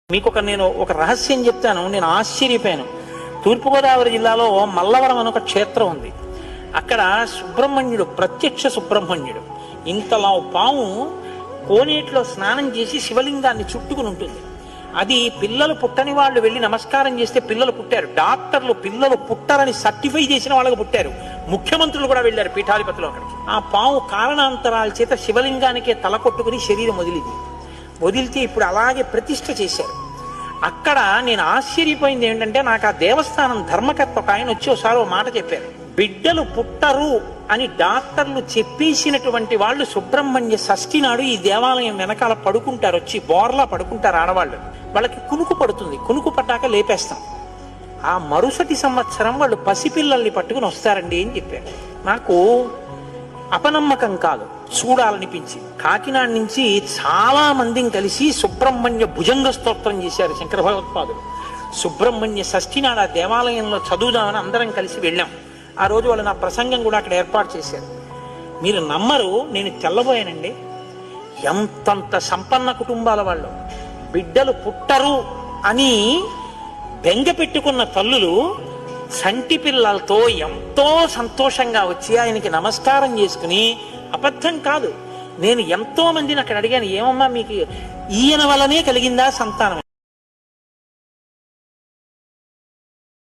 నేను ఒక రహస్యం చెప్తాను. నేను ఆశ్చర్యపోయాను. తూర్పుగోదావరి జిల్లాలో మల్లవరం అని ఒక క్షేత్రం ఉంది. అక్కడ సుబ్రహ్మణ్యుడు, ప్రత్యక్ష సుబ్రహ్మణ్యుడు, ఇంతలా పాము కోనేటిలో స్నానం చేసి శివలింగాన్ని చుట్టుకుని ఉంటుంది. అది పిల్లలు పుట్టని వాళ్ళు వెళ్ళి నమస్కారం చేస్తే పిల్లలు పుట్టారు. డాక్టర్లు పిల్లలు పుట్టారని సర్టిఫై చేసిన వాళ్ళకి పుట్టారు. ముఖ్యమంత్రులు కూడా వెళ్ళారు పీఠాధిపతులు అక్కడికి. ఆ పాము కారణాంతరాల చేత శివలింగానికే తల కొట్టుకుని శరీరం వదిలితే ఇప్పుడు అలాగే ప్రతిష్ఠ చేశారు. అక్కడ నేను ఆశ్చర్యపోయింది ఏంటంటే, నాకు ఆ దేవస్థానం ధర్మకర్త ఒక ఆయన వచ్చి ఒకసారి ఒక మాట చెప్పారు. బిడ్డలు పుట్టరు అని డాక్టర్లు చెప్పేసినటువంటి వాళ్ళు సుబ్రహ్మణ్య షష్ఠి నాడు ఈ దేవాలయం వెనకాల పడుకుంటారు, వచ్చి బోర్లా పడుకుంటారు ఆడవాళ్ళు. వాళ్ళకి కునుకు పడుతుంది, కునుకు పట్టాక లేపేస్తాం. ఆ మరుసటి సంవత్సరం వాళ్ళు పసిపిల్లల్ని పట్టుకుని వస్తారండి అని చెప్పారు. నాకు అపనమ్మకం కాదు, చూడాలనిపించి కాకినాడ నుంచి చాలా మందిని కలిసి సుబ్రహ్మణ్య భుజంగ స్తోత్రం చేశారు శంకర భగవత్పాదులు. సుబ్రహ్మణ్య షష్ఠి నాడు ఆ దేవాలయంలో చదువుదామని అందరం కలిసి వెళ్ళాం. ఆ రోజు వాళ్ళు నా ప్రసంగం కూడా అక్కడ ఏర్పాటు చేశారు. మీరు నమ్మరు, నేను తెల్లబోయానండి. ఎంతంత సంపన్న కుటుంబాల వాళ్ళు బిడ్డలు పుట్టరు అని బెంగ పెట్టుకున్న తల్లులు సంటి పిల్లలతో ఎంతో సంతోషంగా వచ్చి ఆయనకి నమస్కారం చేసుకుని, అబద్ధం కాదు, నేను ఎంతో మందిని అక్కడ అడిగాను, ఏమమ్మా మీకు ఈయన వల్లనే కలిగిందా సంతానం?